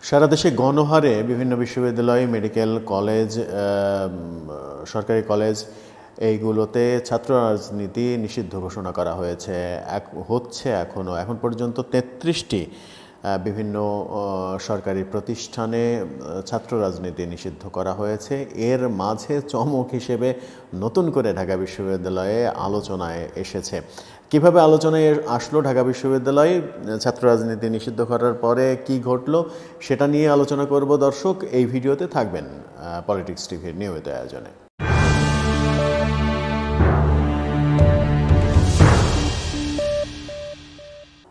সারা দেশে গণহারে বিভিন্ন বিশ্ববিদ্যালয়, মেডিকেল কলেজ, সরকারি কলেজ এইগুলোতে ছাত্র রাজনীতি নিষিদ্ধ ঘোষণা করা হয়েছে। এখন পর্যন্ত ৩৩টি বিভিন্ন সরকারি প্রতিষ্ঠানে ছাত্র রাজনীতি নিষিদ্ধ করা হয়েছে। এর মাঝে চমক হিসেবে নতুন করে ঢাকা বিশ্ববিদ্যালয়ে আলোচনায় এসেছে। কিভাবে আলোচনায় আসলো ঢাকা বিশ্ববিদ্যালয়ে ছাত্র রাজনীতি নিষিদ্ধ করার পরে কি ঘটলো সেটা নিয়ে আলোচনা করব দর্শক। এই ভিডিওতে থাকবেন পলিটিক্স টিভির নিয়মিত আয়োজনে।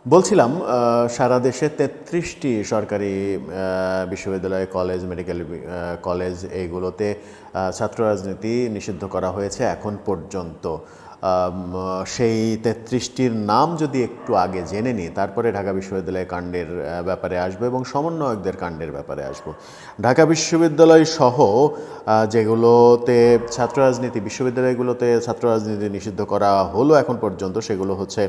বলছিলাম, সারা দেশে ৩৩টি সরকারি বিশ্ববিদ্যালয়, কলেজ, মেডিকেল কলেজ এইগুলোতে ছাত্র রাজনীতি নিষিদ্ধ করা হয়েছে এখন পর্যন্ত। সেই ৩৩টির নাম যদি একটু আগে জেনে নিই, তারপরে ঢাকা বিশ্ববিদ্যালয় কাণ্ডের ব্যাপারে আসবো এবং সমন্বয়কদের কাণ্ডের ব্যাপারে আসবো। ঢাকা বিশ্ববিদ্যালয় সহ যেগুলোতে বিশ্ববিদ্যালয়গুলোতে ছাত্র রাজনীতি নিষিদ্ধ করা হলো এখন পর্যন্ত, সেগুলো হচ্ছে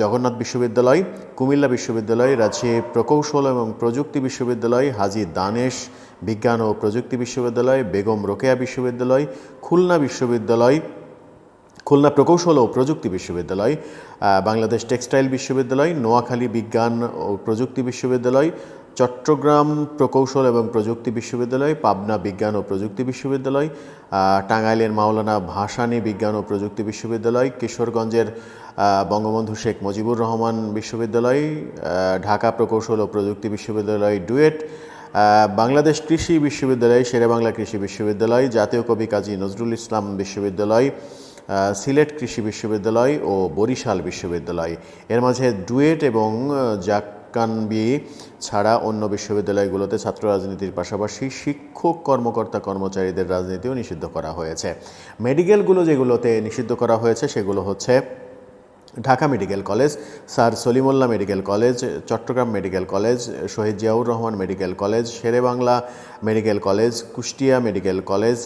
জগন্নাথ বিশ্ববিদ্যালয়, কুমিল্লা বিশ্ববিদ্যালয়, রাজশাহী প্রকৌশল এবং প্রযুক্তি বিশ্ববিদ্যালয়, হাজী দানেশ বিজ্ঞান ও প্রযুক্তি বিশ্ববিদ্যালয়, বেগম রোকেয়া বিশ্ববিদ্যালয়, খুলনা প্রকৌশল ও প্রযুক্তি বিশ্ববিদ্যালয়, বাংলাদেশ টেক্সটাইল বিশ্ববিদ্যালয়, নোয়াখালী বিজ্ঞান ও প্রযুক্তি বিশ্ববিদ্যালয়, চট্টগ্রাম প্রকৌশল এবং প্রযুক্তি বিশ্ববিদ্যালয়, পাবনা বিজ্ঞান ও প্রযুক্তি বিশ্ববিদ্যালয়, টাঙ্গাইলের মাওলানা ভাসানী বিজ্ঞান ও প্রযুক্তি বিশ্ববিদ্যালয়, কিশোরগঞ্জের বঙ্গবন্ধু শেখ মুজিবুর রহমান বিশ্ববিদ্যালয়, ঢাকা প্রকৌশল ও প্রযুক্তি বিশ্ববিদ্যালয় ডুয়েট, বাংলাদেশ কৃষি বিশ্ববিদ্যালয়, শেরেবাংলা কৃষি বিশ্ববিদ্যালয়, জাতীয় কবি কাজী নজরুল ইসলাম বিশ্ববিদ্যালয়, সিলেট কৃষি বিশ্ববিদ্যালয় ও বরিশাল বিশ্ববিদ্যালয়। এর মাঝে ডুয়েট এবং জাক্কানবি ছাড়া অন্য বিশ্ববিদ্যালয়গুলোতে ছাত্র রাজনীতির পাশাপাশি শিক্ষক, কর্মকর্তা, কর্মচারীদের রাজনীতিও নিষিদ্ধ করা হয়েছে। মেডিকেলগুলো যেগুলোতে নিষিদ্ধ করা হয়েছে সেগুলো হচ্ছে Dhaka medical college, sir Salimullah medical college, Chattogram medical college, Shaheed Ziaur Rahman medical college, Sherebangla medical college, Kushtia medical college,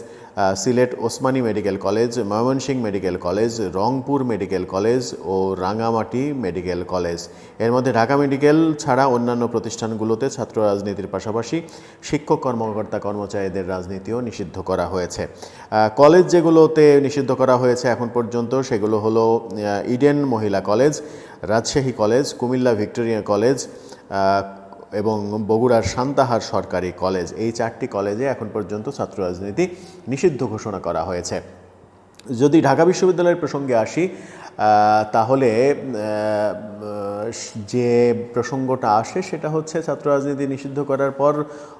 Sylhet Osmani medical college, Mymensingh medical college, Rangpur medical college ও রাঙামাটি মেডিকেল কলেজ। এর মধ্যে ঢাকা মেডিকেল ছাড়া অন্যান্য প্রতিষ্ঠানগুলোতে ছাত্র রাজনীতির পাশাপাশি শিক্ষক, কর্মকর্তা, কর্মচারীদের রাজনীতিও নিষিদ্ধ করা হয়েছে। কলেজ যেগুলোতে নিষিদ্ধ করা হয়েছে এখন পর্যন্ত সেগুলো হলো ইডেন মহিলা college, Rajshahi college, Comilla Victoria college এবং বগুড়ার সান্তাহার সরকারি কলেজ। এই 4টি কলেজে এখন পর্যন্ত ছাত্র রাজনীতি নিষিদ্ধ ঘোষণা করা হয়েছে। যদি ঢাকা বিশ্ববিদ্যালয়ের প্রসঙ্গে আসি, তাহলে যে প্রসঙ্গটা আসে সেটা হচ্ছে ছাত্র রাজনীতি নিষিদ্ধ করার পর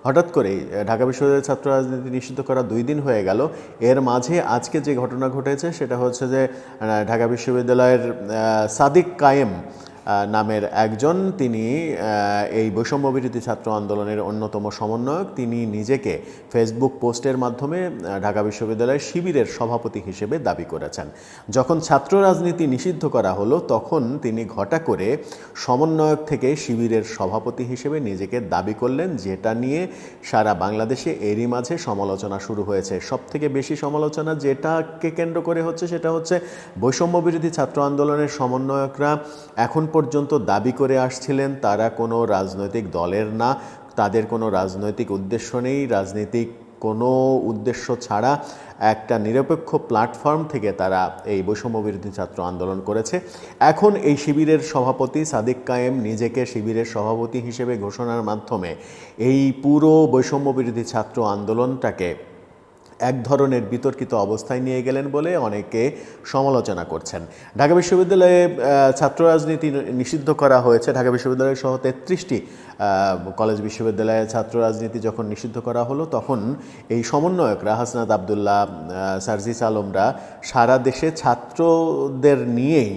হঠাৎ করেই ঢাকা বিশ্ববিদ্যালয়ের ছাত্র রাজনীতি নিষিদ্ধ করা 2 দিন হয়ে গেল। এর মাঝে আজকে যে ঘটনা ঘটেছে সেটা হচ্ছে যে ঢাকা বিশ্ববিদ্যালয়ের সাদিক কায়েম নামের একজন, তিনি এই বৈষম্যবিরোধী ছাত্র আন্দোলনের অন্যতম সমন্বয়ক, তিনি নিজেকে ফেসবুক পোস্টের মাধ্যমে ঢাকা বিশ্ববিদ্যালয়ের শিবিরের সভাপতি হিসেবে দাবি করেছেন। যখন ছাত্র রাজনীতি নিষিদ্ধ করা হলো তখন তিনি ঘটা করে সমন্বয়ক থেকে শিবিরের সভাপতি হিসেবে নিজেকে দাবি করলেন, যেটা নিয়ে সারা বাংলাদেশে এরই মাঝে সমালোচনা শুরু হয়েছে। সবথেকে বেশি সমালোচনা যেটাকে কেন্দ্র করে হচ্ছে সেটা হচ্ছে বৈষম্যবিরোধী ছাত্র আন্দোলনের সমন্বয়করা এখন পর্যন্ত দাবি করে আসছিলেন তারা কোনো রাজনৈতিক দলের না, তাদের কোনো রাজনৈতিক উদ্দেশ্য নেই, রাজনৈতিক কোনো উদ্দেশ্য ছাড়া একটা নিরপেক্ষ প্ল্যাটফর্ম থেকে তারা এই বৈষম্যবিরোধী ছাত্র আন্দোলন করেছে। এখন এই শিবিরের সভাপতি সাদিক কায়েম নিজেকে শিবিরের সভাপতি হিসেবে ঘোষণার মাধ্যমে এই পুরো বৈষম্যবিরোধী ছাত্র আন্দোলনটাকে এক ধরনের বিতর্কিত অবস্থায় নিয়ে গেলেন বলে অনেকে সমালোচনা করছেন। ঢাকা বিশ্ববিদ্যালয়ে ছাত্র রাজনীতি নিষিদ্ধ করা হয়েছে। ঢাকা বিশ্ববিদ্যালয় সহ 33টি কলেজ বিশ্ববিদ্যালয়ে ছাত্র রাজনীতি যখন নিষিদ্ধ করা হলো তখন এই সমন্বয়করা হাসনাত আবদুল্লাহ, সার্জিস আলমরা সারা দেশে ছাত্রদের নিয়েই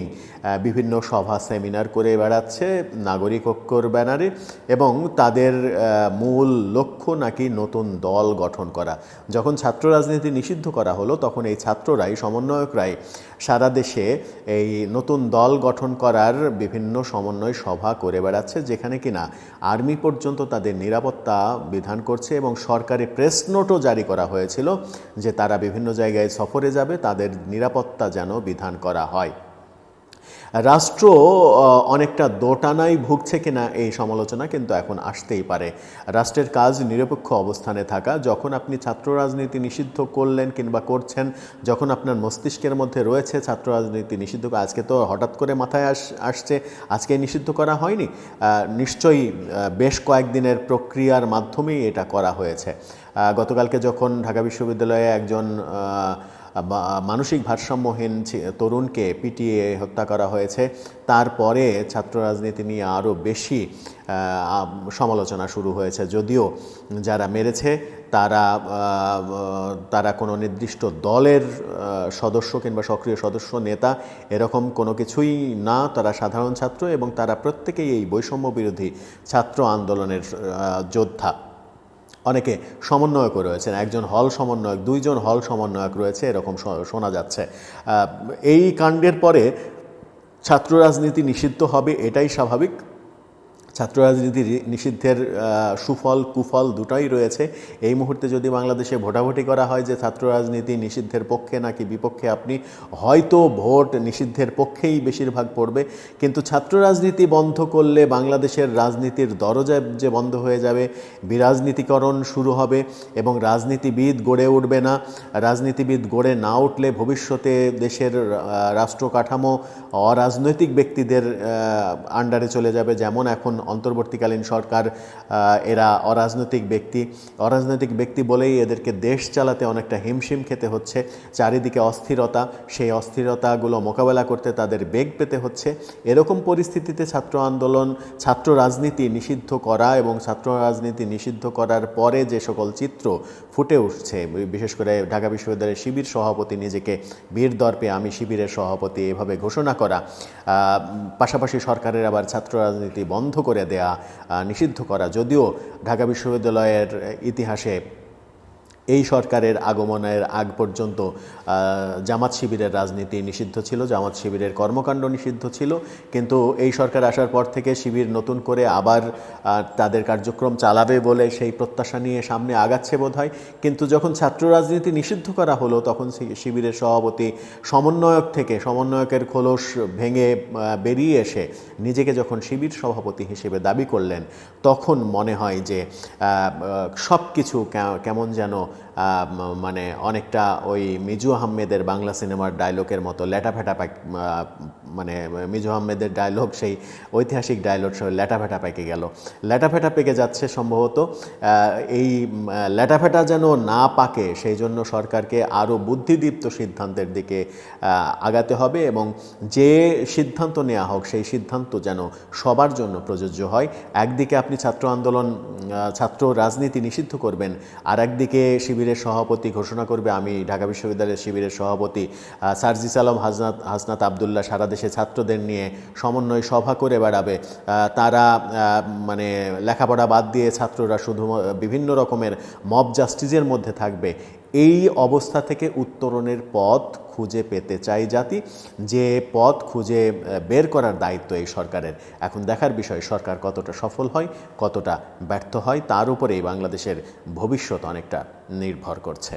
বিভিন্ন সভা সেমিনার করে বেড়াচ্ছে নাগরিক ঐক্যর ব্যানারে, এবং তাদের মূল লক্ষ্য নাকি নতুন দল গঠন করা। যখন ছাত্র রাজনীতি নিষিদ্ধ করা হলো তখন এই ছাত্ররাই, সমন্বয়করাই সারা দেশে এই নতুন দল গঠন করার বিভিন্ন সমন্বয় সভা করে বেড়াচ্ছে, যেখানে কিনা আর্মি পর্যন্ত তাদের নিরাপত্তা বিধান করছে এবং সরকারি প্রেস নোটও জারি করা হয়েছিল যে তারা বিভিন্ন জায়গায় সফরে যাবে, তাদের নিরাপত্তা যেন বিধান করা হয়। রাষ্ট্র অনেকটা দোটানায় ভুগছে কিনা এই সমালোচনা কিন্তু এখন আসতেই পারে। রাষ্ট্রের কাজ নিরপেক্ষ অবস্থানে থাকা। যখন আপনি ছাত্র রাজনীতি নিষিদ্ধ করলেন কিংবা করছেন, যখন আপনার মস্তিষ্কের মধ্যে রয়েছে ছাত্র রাজনীতি নিষিদ্ধ, আজকে তো হঠাৎ করে মাথায় আসছে, আজকে নিষিদ্ধ করা হয়নি, নিশ্চয়ই বেশ কয়েকদিনের প্রক্রিয়ার মাধ্যমেই এটা করা হয়েছে। গতকালকে যখন ঢাকা বিশ্ববিদ্যালয়ে একজন মানসিক ভারসাম্যহীন তরুণকে পিটিয়ে হত্যা করা হয়েছে, তারপরে ছাত্র রাজনীতি নিয়ে আরও বেশি সমালোচনা শুরু হয়েছে। যদিও যারা মেরেছে তারা কোনো নির্দিষ্ট দলের সদস্য কিংবা সক্রিয় সদস্য, নেতা এরকম কোনো কিছুই না, তারা সাধারণ ছাত্র এবং তারা প্রত্যেকেই এই বৈষম্য বিরোধী ছাত্র আন্দোলনের যোদ্ধা। অনেকে সমন্বয়কও রয়েছেন, একজন হল সমন্বয়ক, দুইজন হল সমন্বয়ক রয়েছে, এরকম শোনা যাচ্ছে। এই কাণ্ডের পরে ছাত্র রাজনীতি নিষিদ্ধ হবে এটাই স্বাভাবিক। ছাত্র রাজনীতি নিষিদ্ধের সুফল কুফল দুটাই রয়েছে। এই মুহূর্তে যদি বাংলাদেশে ভোটাভুটি করা হয় যে ছাত্র রাজনীতি নিষিদ্ধের পক্ষে নাকি বিপক্ষে, আপনি হয়তো ভোট নিষিদ্ধের পক্ষেই বেশিরভাগ পড়বে। কিন্তু ছাত্র রাজনীতি বন্ধ করলে বাংলাদেশের রাজনীতির দরজা যে বন্ধ হয়ে যাবে, বিরাজনীতিকরণ শুরু হবে এবং রাজনীতিবিদ গড়ে উঠবে না। রাজনীতিবিদ গড়ে না উঠলে ভবিষ্যতে দেশের রাষ্ট্র কাঠামো অরাজনৈতিক ব্যক্তিদের আন্ডারে চলে যাবে। যেমন এখন অন্তর্বর্তীকালীন সরকার, এরা অরাজনৈতিক ব্যক্তি বলেই এদেরকে দেশ চালাতে অনেকটা হিমশিম খেতে হচ্ছে। চারিদিকে অস্থিরতা, সেই অস্থিরতাগুলো মোকাবেলা করতে তাদের বেগ পেতে হচ্ছে। এরকম পরিস্থিতিতে ছাত্র আন্দোলন, ছাত্র রাজনীতি নিষিদ্ধ করা এবং ছাত্র রাজনীতি নিষিদ্ধ করার পরে যে সকল চিত্র ফুটে উঠছে, বিশেষ করে ঢাকা বিশ্ববিদ্যালয়ের শিবির সভাপতি নিজেকে বীর দর্পে আমি শিবিরের সভাপতি এভাবে ঘোষণা করা, পাশাপাশি সরকারের আবার ছাত্র রাজনীতি বন্ধ করে দেয়া, নিষিদ্ধ করা। যদিও ঢাকা বিশ্ববিদ্যালয়ের ইতিহাসে এই সরকারের আগমনের আগ পর্যন্ত জামাত শিবিরের রাজনীতি নিষিদ্ধ ছিল, জামাত শিবিরের কর্মকাণ্ড নিষিদ্ধ ছিল। কিন্তু এই সরকার আসার পর থেকে শিবির নতুন করে আবার তাদের কার্যক্রম চালাবে বলে সেই প্রত্যাশা নিয়ে সামনে আগাচ্ছে বোধহয়। কিন্তু যখন ছাত্র রাজনীতি নিষিদ্ধ করা হলো, তখন শিবিরের সভাপতি সমন্বয়কের খোলস ভেঙে বেরিয়ে এসে নিজেকে যখন শিবির সভাপতি হিসেবে দাবি করলেন, তখন মনে হয় যে সব কিছু কেমন যেন মানে অনেকটা ওই মিজু আহমেদের বাংলা সিনেমার ডায়লগের মতো ল্যাটাফেটা মানে মিজু আহমেদের ডায়লগ, সেই ঐতিহাসিক ডায়লগ ল্যাটাফেটা পেকে গেল, ল্যাটাফেটা পেকে যাচ্ছে সম্ভবত। এই ল্যাটাফেটা যেন না পাকে সেই জন্য সরকারকে আরও বুদ্ধিদীপ্ত সিদ্ধান্তের দিকে আগাতে হবে এবং যে সিদ্ধান্ত নেওয়া হোক সেই সিদ্ধান্ত যেন সবার জন্য প্রযোজ্য হয়। একদিকে আপনি ছাত্র রাজনীতি নিষিদ্ধ করবেন, আর একদিকে শিবিরের সভাপতি ঘোষণা করবে আমি ঢাকা বিশ্ববিদ্যালয়ের শিবিরের সভাপতি। সার্জিস আলম হাসনাত আবদুল্লাহ সারা দেশে ছাত্রদের নিয়ে সমন্বয় সভা করে বেড়াবে। তারা মানে লেখাপড়া বাদ দিয়ে ছাত্ররা শুধু বিভিন্ন রকমের মব জাস্টিসের মধ্যে থাকবে। এই অবস্থা থেকে উত্তরণের পথ খুঁজে পেতে চাই জাতি, যে পথ খুঁজে বের করার দায়িত্ব এই সরকারের। এখন দেখার বিষয় সরকার কতটা সফল হয়, কতটা ব্যর্থ হয়, তার উপরেই বাংলাদেশের ভবিষ্যৎ অনেকটা নির্ভর করছে।